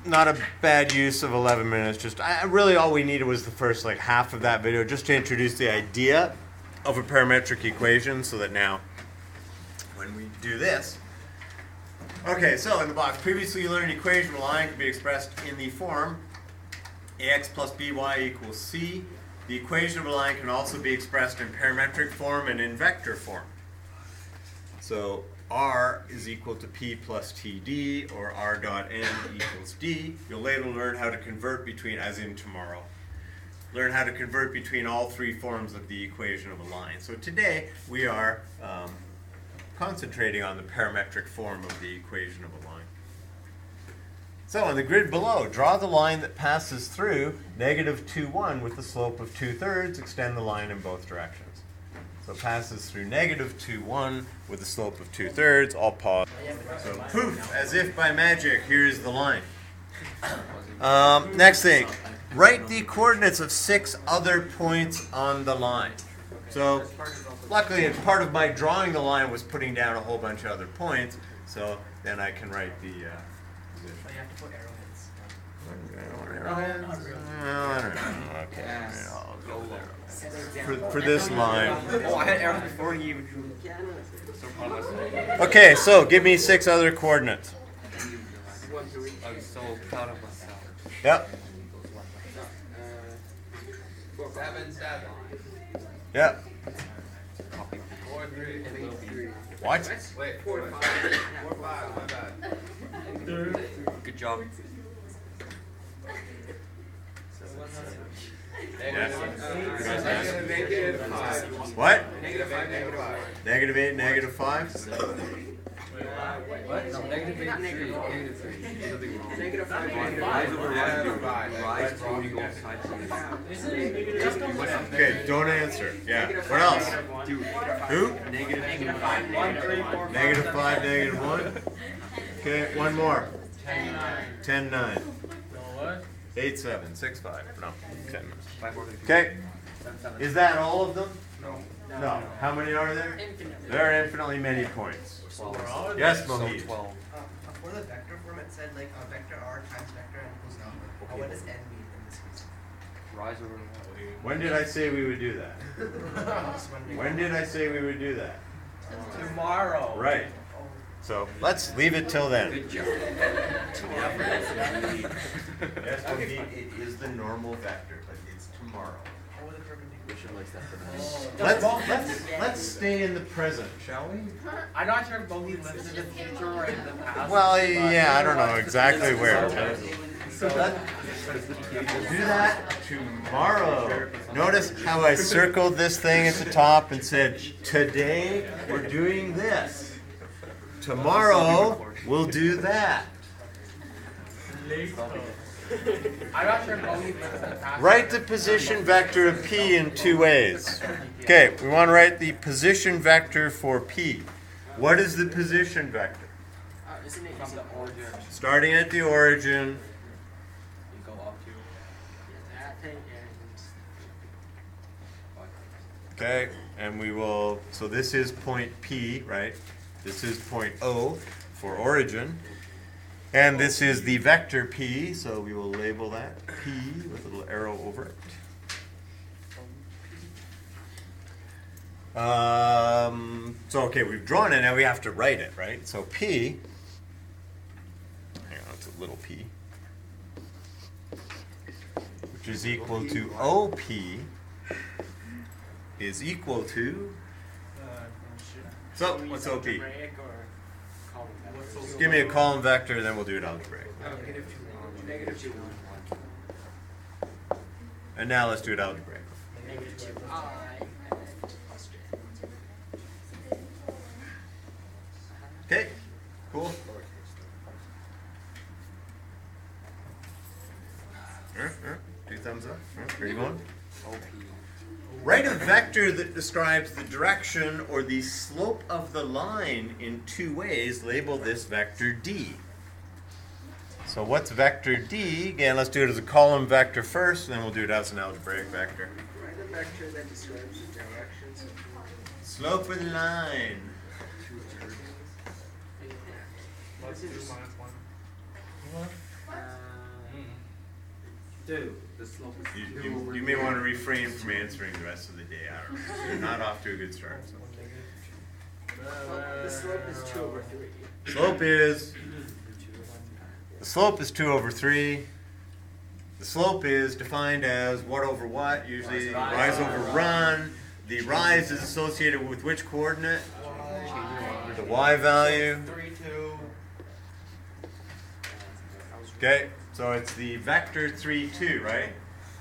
not a bad use of 11 minutes. Just really all we needed was the first like half of that video just to introduce the idea of a parametric equation so that now when we do this. Okay, so in the box, previously you learned an equation of a line can be expressed in the form ax plus by equals c. The equation of a line can also be expressed in parametric form and in vector form. So r is equal to p plus td, or r dot n equals d. You'll later learn how to convert between, as in tomorrow, learn how to convert between all three forms of the equation of a line. So today we are concentrating on the parametric form of the equation of a line. So on the grid below, draw the line that passes through negative 2, 1 with the slope of 2/3. Extend the line in both directions. So it passes through negative 2, 1 with a slope of 2/3. I'll pause. So poof, as if by magic, here's the line. Next thing, write the coordinates of 6 other points on the line. So luckily, part of my drawing the line was putting down a whole bunch of other points. So then I can write the position. So you have to put arrowheads. Arrowheads? Well, I don't know. Okay. Yes. I'll go there. For this line. Oh, I had arrows before you. Okay, so give me 6 other coordinates. I'm so proud of myself. Yep. 7, 7. Yep. 4, 3. What? Wait, 4, 5. 4, 5. My bad. Good job. Negative 5. What? Negative 5, negative 5. Negative 8, negative 5? What? No, negative 8, negative 3. Negative 5, negative 5. Okay, don't answer. Yeah. What else? Who? Negative 5, 1, 3, 4, Negative 5, negative 1? Okay, one more. 10, 9. 8, 7, 6, 5. No, 10. Okay. Is that all of them? No. How many are there? There are infinitely many points. Yes, Mohit. For the vector form, it said like vector r times vector n equals number. What does n mean in this case? Rise over. When did I say we would do that? When did I say we would do that? Tomorrow. Right. So let's leave it till then. Good job. Yes, Mohit, it is the normal vector, but it's tomorrow. Let's stay in the present, shall we? I'm not sure if Bogey lives in the future or in the past. Well, yeah, I don't know exactly where. So we'll do that tomorrow. Notice how I circled this thing at the top and said, today we're doing this. Tomorrow we'll do that. I'm not sure if Bogey lives in the past. Write the position vector of P in 2 ways. Okay, we want to write the position vector for P. What is the position vector? From the origin, Starting at the origin. you go up to. Okay, and we will, so this is point P, right? This is point O for origin. And this is the vector P, so we will label that P with a little arrow over it. So, okay, we've drawn it, now we have to write it, right? So P, hang on, it's a little p, which is equal to OP, is equal to, so what's OP? Give me a column vector, then we'll do it algebraic. Negative 2. And now let's do it algebraic. Okay, cool. Two thumbs up. Where are you going? Write a vector that describes the direction or the slope of the line in 2 ways. Label this vector D. So what's vector D? Again, let's do it as a column vector first, and then we'll do it as an algebraic vector. Write a vector that describes the directions of Slope of the line. What's 2 minus 1? 2. The slope is 2 over You may want to refrain from answering the rest of the day. I don't know. You're not off to a good start. So. The slope is 2 over 3. The slope is 2 over 3. The slope is defined as what over what? Usually rise over run. The rise is associated with which coordinate? The y value. 3, 2. Okay, so it's the vector 3, 2, right?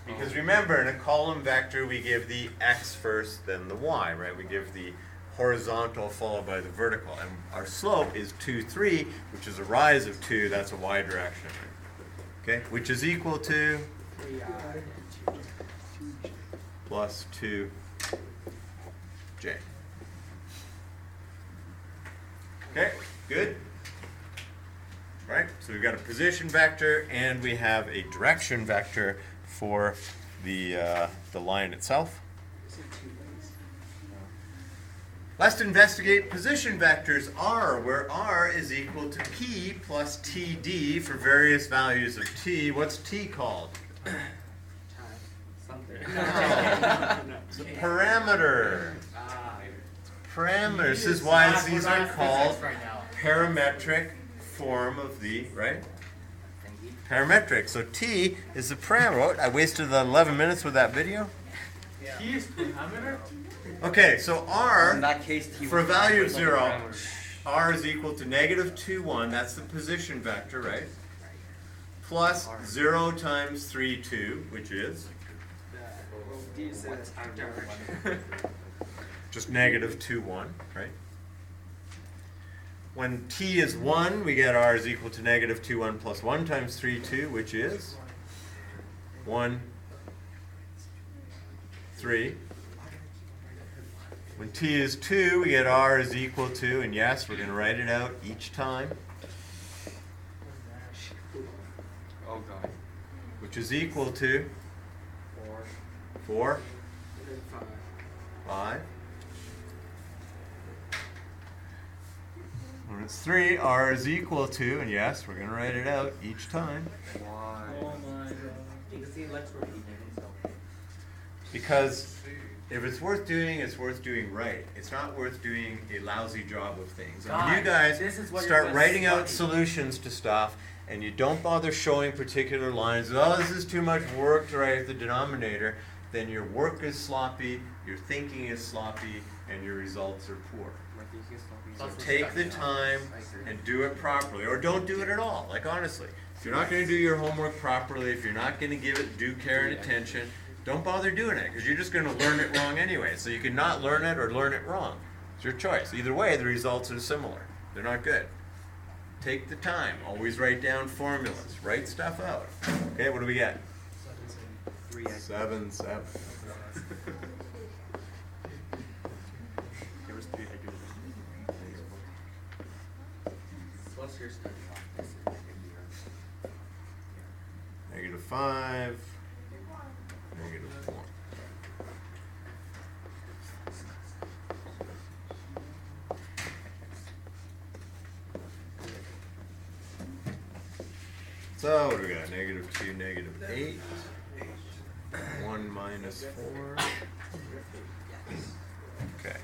Because remember, in a column vector, we give the x first, then the y, right? We give the horizontal followed by the vertical. And our slope is 2, 3, which is a rise of 2. That's a y direction. Okay, which is equal to plus 2j. Okay, good. Right, so we've got a position vector and we have a direction vector for the line itself. Let's investigate position vectors R, where R is equal to P plus TD for various values of T. What's T called? Something. It's a parameter. Parameter. This is why these are called parametric form of the, right? Parametric. So T is the parameter. I wasted 11 minutes with that video. T is parameter? Okay, so R, In that case, T for a was value of parameter. 0, R is equal to negative 2, 1. That's the position vector, right? Plus 0 times 3, 2, which is just negative 2, 1, right? When T is 1, we get R is equal to negative 2, 1 plus 1 times 3, 2, which is 1, 3. When T is 2, we get R is equal to, and yes, we're going to write it out each time, Oh god. which is equal to 4, 5. When it's 3, R is equal to, and yes, we're going to write it out each time. Because if it's worth doing, it's worth doing right. It's not worth doing a lousy job of things. And when you guys start writing out solutions to stuff, and you don't bother showing particular lines, oh, this is too much work to write the denominator, then your work is sloppy, your thinking is sloppy, and your results are poor. So take the time and do it properly, or don't do it at all. Like honestly, if you're not going to do your homework properly, if you're not going to give it due care and attention, don't bother doing it, because you're just going to learn it wrong anyway. So you can not learn it or learn it wrong. It's your choice. Either way, the results are similar. They're not good. Take the time. Always write down formulas. Write stuff out. Okay, what do we get? 7, 7. Plus your study off. Negative 5. Negative 1. So what do we got? Negative 2, negative 8. 1 minus 4. Okay.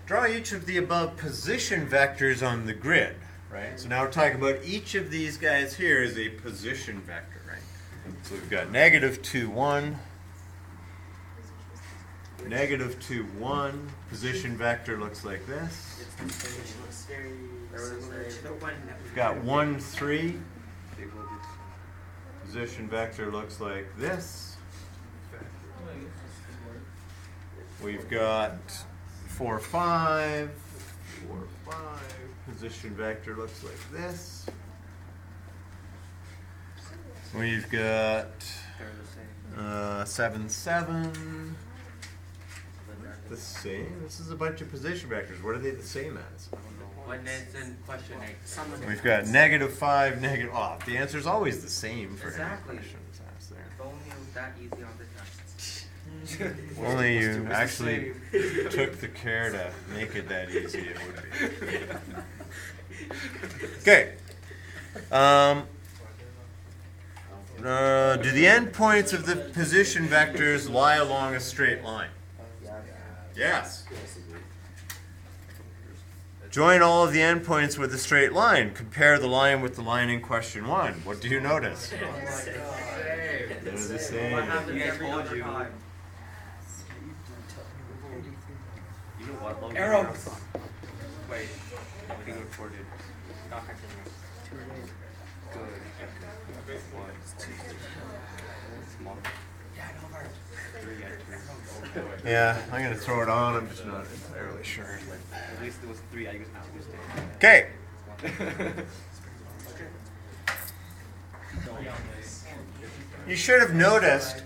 Draw each of the above position vectors on the grid, right? So now we're talking about each of these guys here is a position vector, right? So we've got negative 2, 1. Negative 2, 1. Position vector looks like this. We've got 1, 3. Position vector looks like this. We've got 4, 5. 4, 5. Position vector looks like this. We've got 7, 7. The same. This is a bunch of position vectors. What are they the same as? When it's in question 8. We've got negative 5, negative. Oh, the answer is always the same for Exactly. any questions asked there. If only it was that easy on the test. If only you actually took the care to make it that easy, it would be. Okay. Do the endpoints of the position vectors lie along a straight line? Yes. Join all of the endpoints with a straight line. Compare the line with the line in question 1. What do you notice? They're the same. What happens every other time? You know what? Logan? Arrows. Wait. Being recorded. Good. One, two, small. Three. Yeah, I'm going to throw it on. I'm just not entirely sure. At least it was 3. I used it. Okay. You should have noticed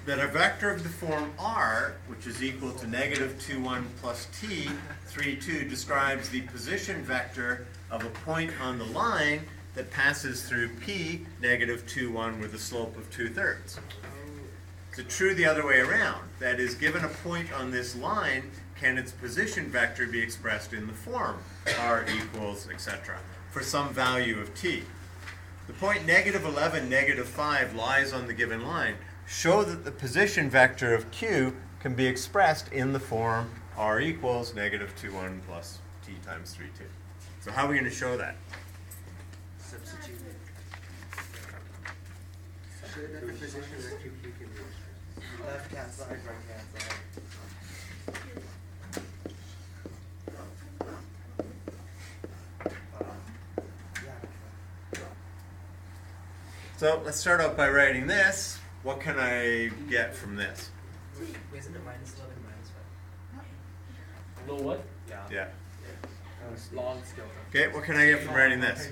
that a vector of the form r, which is equal to negative 2, 1 plus t, 3, 2, describes the position vector of a point on the line that passes through p, negative 2, 1, with a slope of 2/3. It's true the other way around. That is, given a point on this line, can its position vector be expressed in the form r equals, etc., for some value of t. The point negative 11, negative 5 lies on the given line. Show that the position vector of q can be expressed in the form r equals negative 2, 1 plus t times 3, 2. So how are we going to show that? Substitute. Show that the position vector Q can be left hand side, right hand side. So let's start out by writing this. What can I get from this? Isn't it minus 11 minus 5? Low what? Yeah. Long scale. Okay, what can I get from writing this?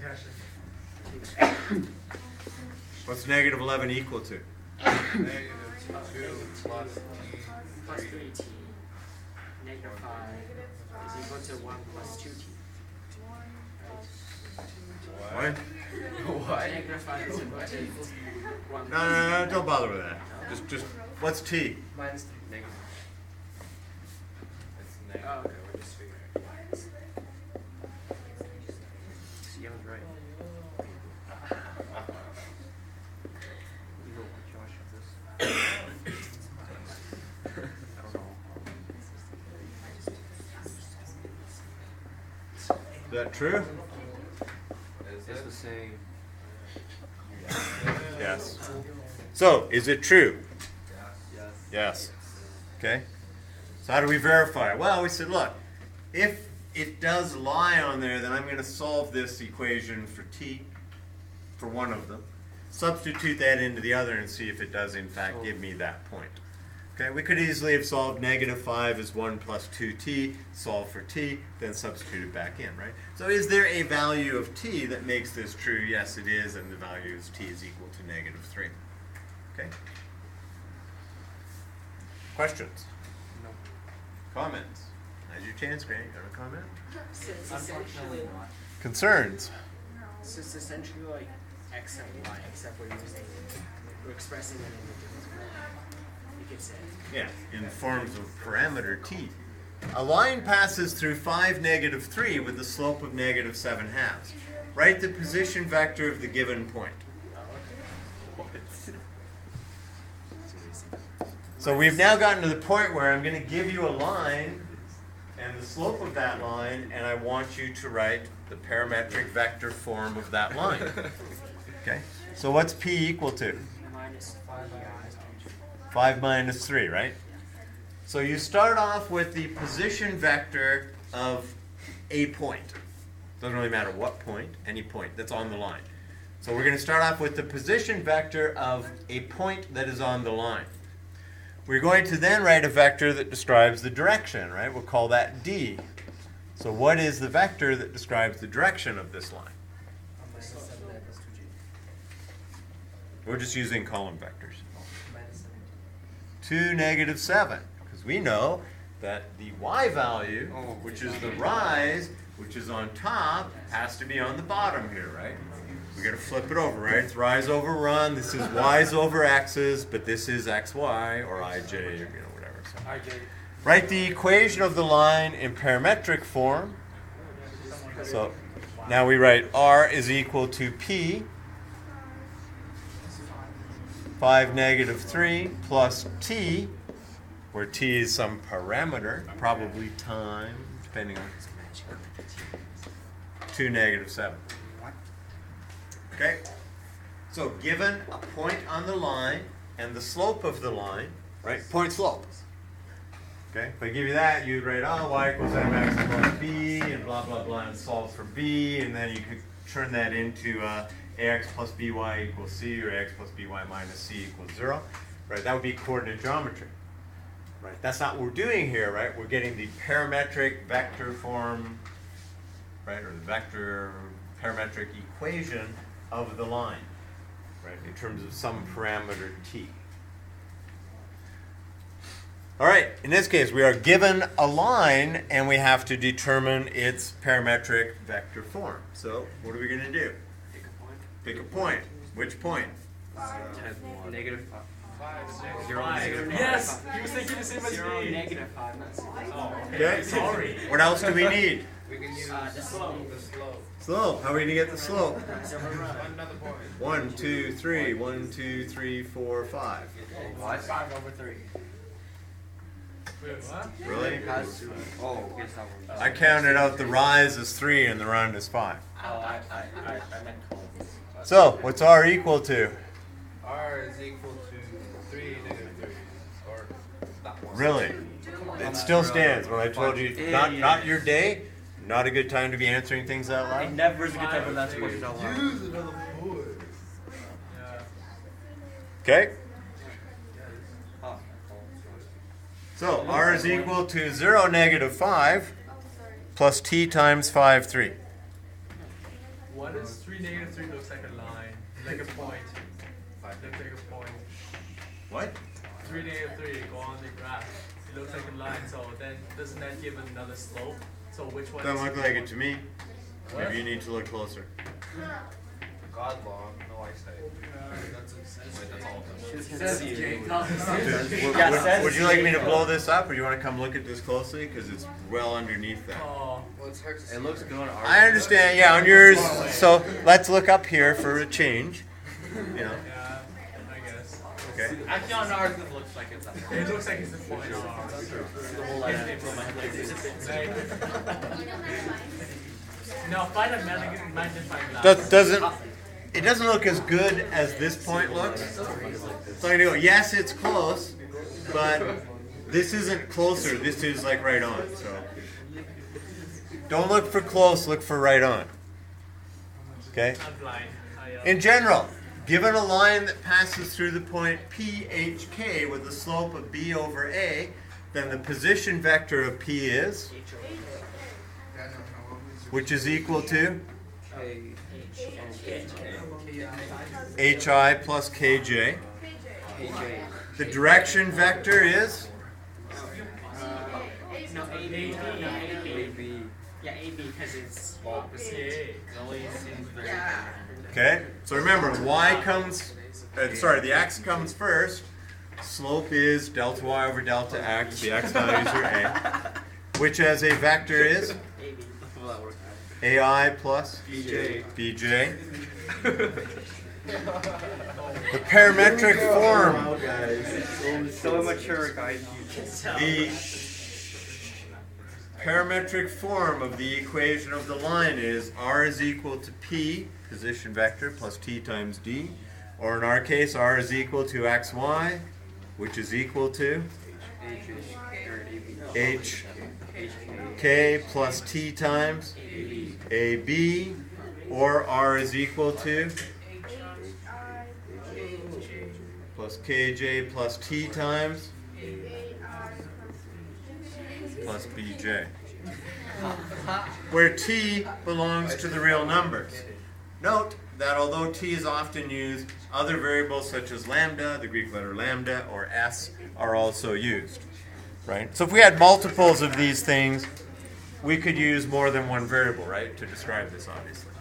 What's negative 11 equal to? Negative 2 plus t. Plus 3t. Negative 5 is equal to 1 plus 2t. What? What? Negative 5 is equal to 1 No, don't bother with that. Just, what's t? Minus 3. Negative. It's Oh, negative. okay, we're just figuring it out. See, I was right. You know what Josh is this? I don't know. Is that true? It's the same. Yes. So, is it true? Yes. Yes. Okay. So how do we verify? Well, we said, look, if it does lie on there, then I'm going to solve this equation for t, for one of them. Substitute that into the other and see if it does, in fact, give me that point. Okay, we could easily have solved negative 5 is 1 plus 2t, solve for t, then substitute it back in, right? So is there a value of t that makes this true? Yes, it is, and the value is t is equal to negative 3. Okay? Questions? No. Comments? Now's your chance, Grant. You got a comment? So it's essentially, Concerns? so it's essentially like x and y, except we're expressing it in a different form. You could say. Yeah, in forms of parameter t. A line passes through 5, negative 3 with a slope of negative 7 halves. Write the position vector of the given point. So we've now gotten to the point where I'm going to give you a line and the slope of that line, and I want you to write the parametric vector form of that line. Okay? So what's p equal to? Minus 5 minus 5 minus 3, right? So you start off with the position vector of a point. Doesn't really matter what point, any point that's on the line. So we're going to start off with the position vector of a point that is on the line. We're going to then write a vector that describes the direction, right? We'll call that d. So what is the vector that describes the direction of this line? Minus 7 plus 2g. We're just using column vectors. Minus 2, negative 7, because we know that the y value, which is the rise, which is on top, has to be on the bottom here, right? We got to flip it over, right? It's rise over run. This is y's over x's, but this is xy or ij, or whatever. So write the equation of the line in parametric form. So now we write r is equal to p 5, negative 3, plus t, where t is some parameter, probably time, depending on 2, negative 7. Okay? So given a point on the line and the slope of the line, right? Point slope. Okay? If I give you that, you'd write, oh, y equals mx plus b, and blah, blah, blah, and solve for b, and then you could turn that into ax plus by equals c, or ax plus by minus c equals 0. Right? That would be coordinate geometry. Right? That's not what we're doing here, right? We're getting the parametric vector form, right? Or the vector parametric equation of the line, right? In terms of some parameter t. All right, in this case, we are given a line and we have to determine its parametric vector form. So, what are we going to do? Pick a point. Pick a point. Which point? Negative 5. 0, Five. negative 5. Yes! He was thinking the same as 0, me. negative 5, not 0. Oh, Okay. sorry. What else do we need? We can use the slope. the slope. Slope. How are we going to get the slope? So we're right. Another point. 1, 2, 3. 1, 2, 3, 4, 5. What? 5 over 3. Wait, what? Really? Oh, yes, that one. I counted out the rise as 3 and the run as 5. Oh, I meant cold. So, what's r equal to? R is equal to 3, negative 3. Or that one. Really? It still stands. When I told you, not your day, not a good time to be answering things out loud. Never is a good time for that to question out loud. Use another point. Yeah. Okay? Oh. So, r is equal to 0, negative 5, plus t times 5, 3. What is 3, negative 3 looks like a line, like a point. Looks like a point. What? 3, negative 3, go on the graph. It looks like a line, so then doesn't that give another slope? So which one Doesn't is look like it to me. What? Maybe you need to look closer. God law, no eyesight. Would you like me to blow this up, or do you want to come look at this closely? Because it's well underneath that. Oh, It looks good on ours. I understand, yeah, on yours. So, let's look up here for a change. You know, yeah, I guess. okay? Actually, on ours, it looks like it's a It looks like it's a point. the whole line. Now, find a magnifying glass. It doesn't look as good as this point looks. So I go, yes, it's close, but this isn't closer. This is like right on. So don't look for close, look for right on. Okay? I'm blind. In general, given a line that passes through the point PHK with a slope of b over a, then the position vector of p is, which is equal to hi plus kj. The direction vector is No, AB. No, AB. Yeah, AB because it's opposite. okay. So remember, the x comes first. Slope is delta y over delta x. The x values are a, which as a vector is AB. ai plus BJ. bj. The parametric form. So immature, guys. The parametric form of the equation of the line is r is equal to p, position vector, plus t times d. Or in our case, r is equal to xy, which is equal to hk plus t times ab. Or r is equal to plus kj plus t times plus bj, where t belongs to the real numbers. Note that although t is often used, other variables such as lambda, the Greek letter lambda, or s are also used. Right? So if we had multiples of these things, we could use more than one variable, right, to describe this, obviously.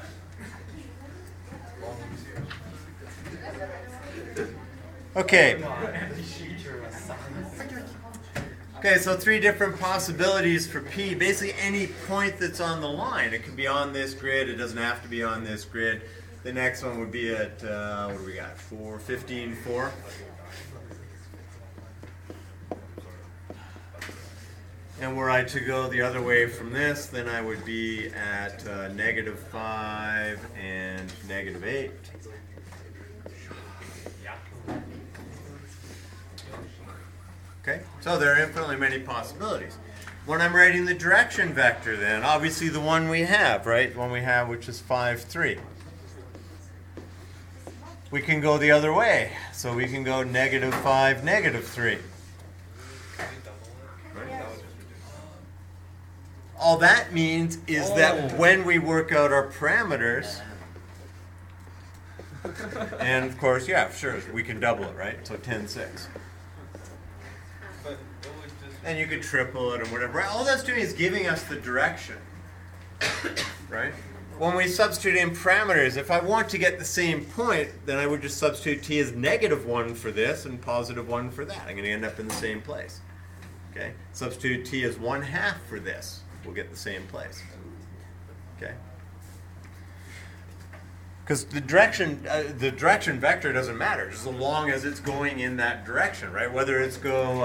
Okay. Okay, so 3 different possibilities for P. Basically any point that's on the line. It can be on this grid. It doesn't have to be on this grid. The next one would be at, what do we got, 4, 15, 4. And were I to go the other way from this, then I would be at -5 and -8. Okay, so there are infinitely many possibilities. When I'm writing the direction vector then, obviously the one we have, right? The one we have, which is 5, 3. We can go the other way. So we can go -5, -3. All that means is that when we work out our parameters, and of course, yeah, sure, we can double it, right? So 10, 6. And you could triple it or whatever. All that's doing is giving us the direction, right? When we substitute in parameters, if I want to get the same point, then I would just substitute t as -1 for this and +1 for that. I'm going to end up in the same place. Okay? Substitute t as 1/2 for this. We'll get the same place. Okay? Because the direction vector doesn't matter as long as it's going in that direction, right? Whether it's go,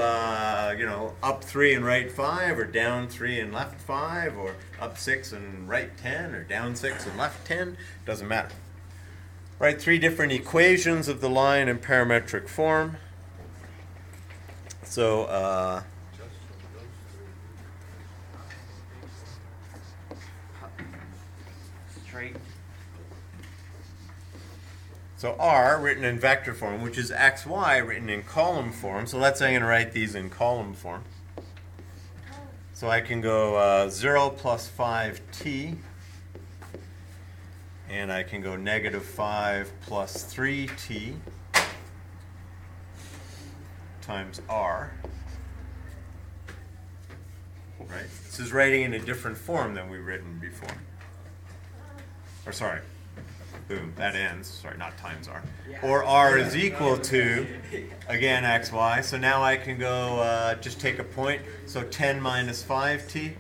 up 3 and right 5, or down 3 and left 5, or up 6 and right 10, or down 6 and left 10, doesn't matter. Right? 3 different equations of the line in parametric form. So, Straight. So R written in vector form, which is xy written in column form. So let's say I'm going to write these in column form. So I can go 0 plus 5t, and I can go -5 plus 3t times R. Right? This is writing in a different form than we've written before. Or sorry. Boom, that ends. Sorry, not times R. Or R is equal to, again, xy. So now I can go, just take a point. So 10 minus 5t,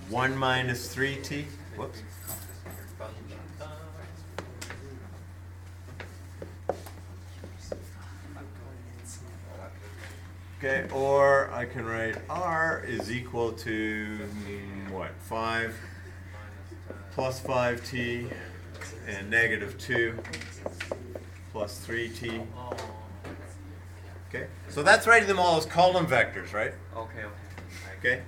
1 minus 3t. Whoops. Okay, or I can write R is equal to, what, 5 plus 5t. And -2 plus 3t. Okay, so that's writing them all as column vectors, right? Okay. Okay,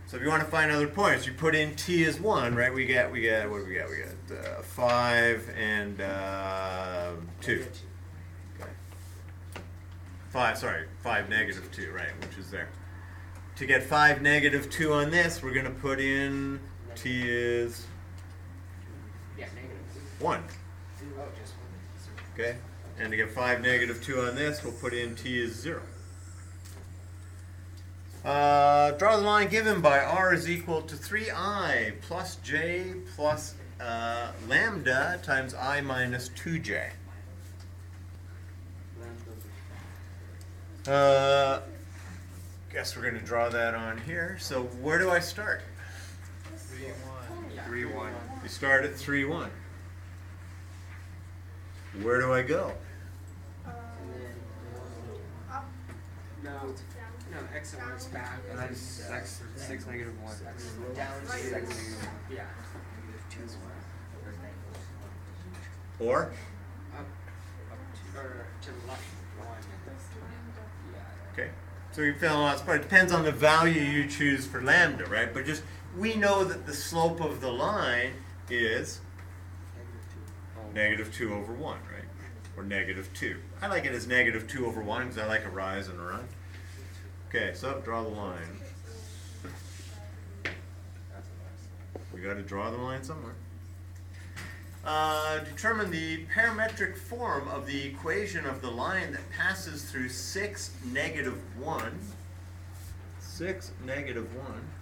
so if you want to find other points, you put in t as 1, right? We get what do we get? We get 5 and 2. Okay. 5 -2, right? Which is there. To get 5 -2 on this, we're going to put in t is 1. Okay, and to get 5 -2 on this, we'll put in t is 0. Draw the line given by r is equal to 3i plus j plus lambda times I minus 2j. Guess we're going to draw that on here. So where do I start? 3, 1. We start at 3, 1. Where do I go? No, x and y's back. And then 6, -1. Down to 6, yeah. Or? Up or to the left. 1. Yeah. Okay. So you're feeling lots, but it depends on the value you choose for lambda, right? But just, we know that the slope of the line is -2 over 1, right? Or -2. I like it as -2 over 1 because I like a rise and a run. Okay, so draw the line. We got to draw the line somewhere. Determine the parametric form of the equation of the line that passes through 6, -1. 6, -1.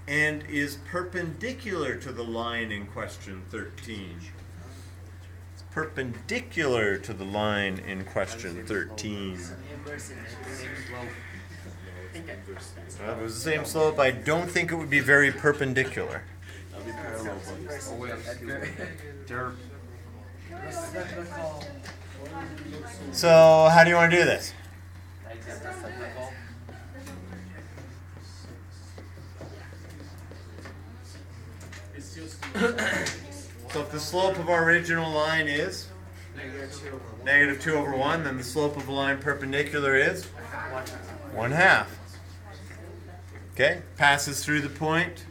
And is perpendicular to the line in question 13. It's perpendicular to the line in question 13. think I understand. Well, if it was the same slope, I don't think it would be very perpendicular. That'll be parallel, but oh wait, derp. So how do you want to do this? It's just So if the slope of our original line is negative 2 over 1, then the slope of a line perpendicular is 1/2. Okay, passes through the point.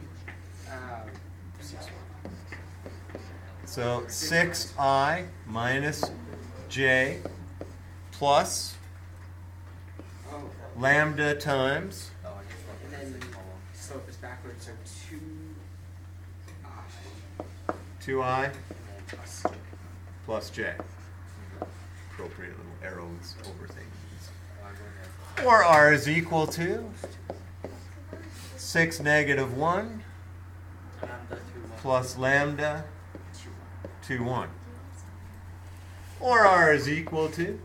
So 6I minus j plus lambda times And then slope is backwards, so 2I and then plus. plus j. Appropriate little arrows over things. Or r is equal to 6 negative 1 plus lambda 2 1. Or r is equal to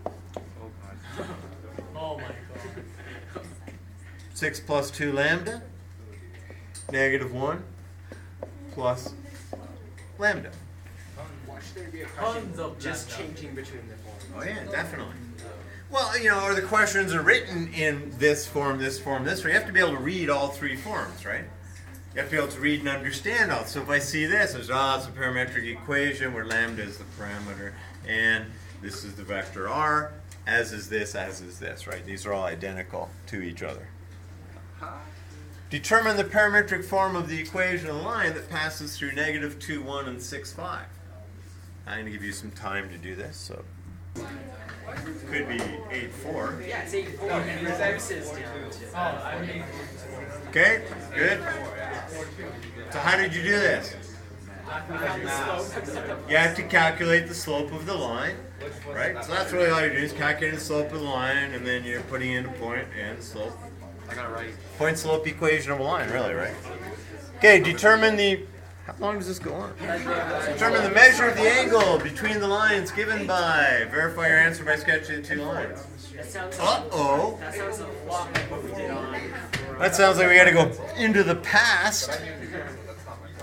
oh my god. 6 plus 2 lambda negative 1 plus lambda. Watch there be a question Tons of just lambda. changing between the forms. Oh yeah, definitely. Well, you know, or the questions are written in this form, this form, this form. You have to be able to read all three forms, right? You have to be able to read and understand all. So if I see this, it's a parametric equation where lambda is the parameter, and this is the vector r, as is this, right? These are all identical to each other. Determine the parametric form of the equation of the line that passes through negative 2, 1, and 6, 5. I'm going to give you some time to do this, so could be 8, 4. Yeah, it's 8-4 and reverses down to. Oh, I mean, Okay, good. So how did you do this? You have to calculate the slope of the line, right? So that's really all you do is calculate the slope of the line, and then you're putting in a point and slope. I got it right. Point slope equation of a line, really, right? Okay, determine the. How long does this go on? Determine the measure of the angle between the lines given by. Verify your answer by sketching the two lines. That sounds Uh-oh. That sounds a lot like what we did on. That sounds like we got to go into the past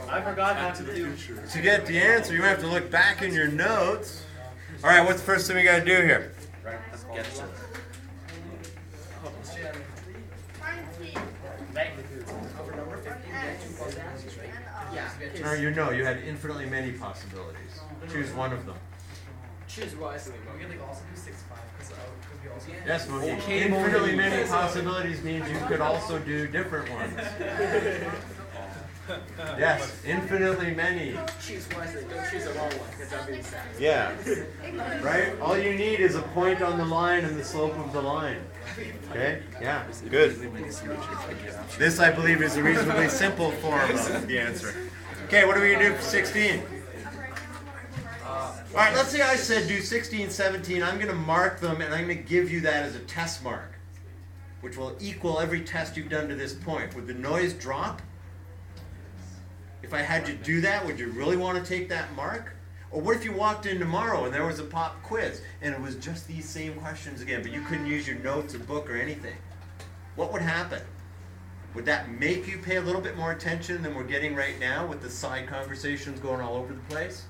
I forgot how to do. to get the answer. You have to look back in your notes. All right, what's the first thing we got to do here? Let's get to it. Over number 50, we have 2 possibilities, right? Yeah. Or you know, you had infinitely many possibilities. Choose one of them. Choose wisely. We can like also do 6, 5 because we also. Yes, well, infinitely many possibilities means you could also do different ones. Yes, infinitely many. Choose wisely. Don't choose the wrong one because that'll be sad. Yeah. Right? All you need is a point on the line and the slope of the line. Okay? Yeah, good. This, I believe, is a reasonably simple form of the answer. Okay, what are we going to do for 16? All right, let's say I said do 16, 17. I'm going to mark them, and I'm going to give you that as a test mark, which will equal every test you've done to this point. Would the noise drop? If I had you do that, would you really want to take that mark? Or what if you walked in tomorrow and there was a pop quiz and it was just these same questions again, but you couldn't use your notes or book or anything? What would happen? Would that make you pay a little bit more attention than we're getting right now with the side conversations going all over the place?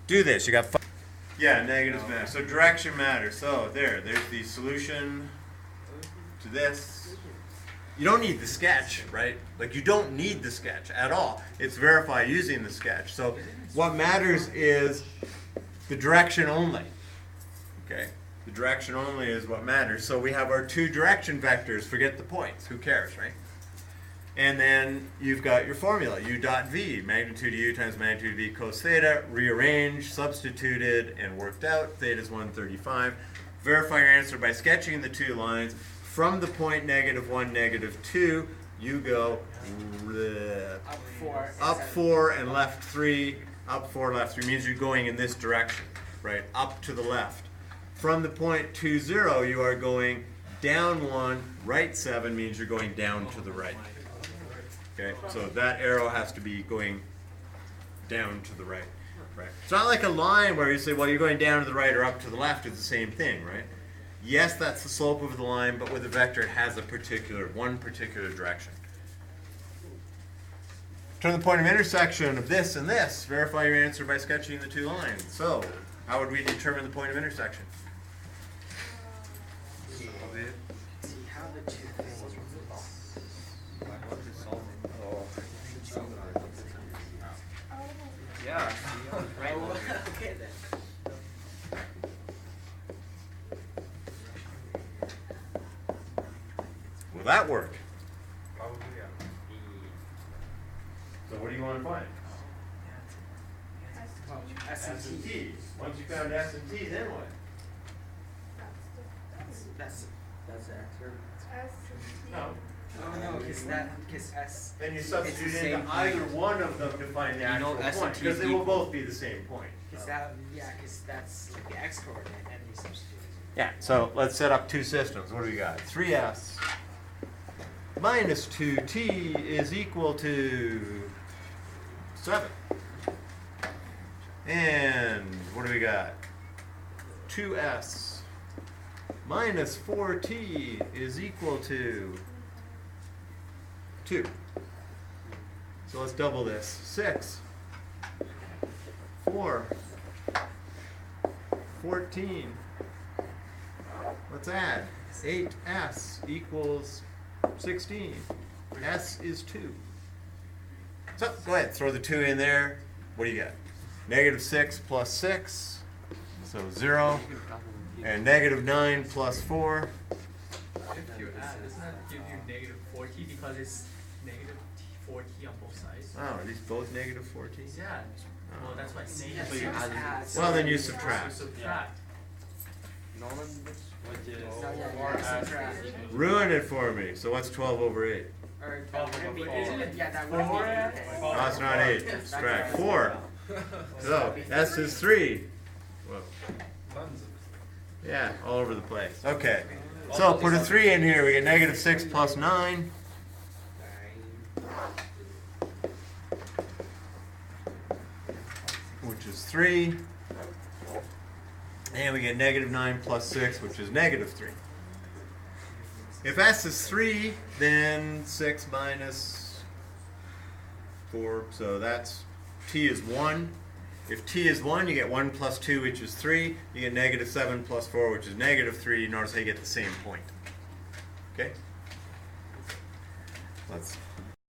Do this. You got five. Yeah, negatives matter. So direction matters. So there's the solution to this. You don't need the sketch, right? Like you don't need the sketch at all. It's verify using the sketch. So what matters is the direction only. Okay? The direction only is what matters. So we have our two direction vectors. Forget the points. Who cares, right? And then you've got your formula, u dot v, magnitude u times magnitude v cos theta, rearranged, substituted, and worked out. Theta is 135. Verify your answer by sketching the two lines. From the point -1, -2, you go up 4 and left 3. Up 4, left 3 means you're going in this direction, right? Up to the left. From the point 2, 0, you are going down 1, right 7 means you're going down to the right. Okay, so that arrow has to be going down to the right. Right. It's not like a line where you say, well, you're going down to the right or up to the left. It's the same thing, right? Yes, that's the slope of the line, but with a vector it has one particular direction. Determine the point of intersection of this and this. Verify your answer by sketching the two lines. So, how would we determine the point of intersection? See how the two things. Yeah. Right. Okay then. Will that work? Probably, yeah. So what do you want to find? S and T. Once you found S and T, then what? That's That's the answer. No. no, because S. Then you It's substitute the same into either point. one of them to find the You know actual S and point, T because is they will equal. both be the same point. Because that's like the x coordinate, and you substitute. Yeah, so let's set up two systems. What do we got? 3s minus 2t is equal to 7. And what do we got? 2s minus 4t is equal to 2. So let's double this. 6, 4, 14. Let's add. 8s equals 16. S is 2. So go ahead, throw the 2 in there. What do you get? Negative 6 plus 6, so 0. And negative 9 plus 4. If you add, doesn't that give you negative 4t because it's negative 4t on both sides? Oh, are these both negative 14? Yeah. Well, that's why it's negative. So you add Well, then you You subtract. subtract. Ruin it for me. So what's 12 over 8? Or 12 would be over 8. 4. Yeah, that would be 4. 8. Oh, it's not 8. Subtract 4. So S is 3. Whoa. Yeah, all over the place. Okay. So put a 3 in here. We get negative 6 plus 9. Which is 3. And we get negative 9 plus 6, which is negative 3. If S is 3, then 6 minus 4, so that's T is 1. If T is 1, you get 1 plus 2, which is 3. You get negative 7 plus 4, which is negative 3. Notice how you get the same point. Okay? Let's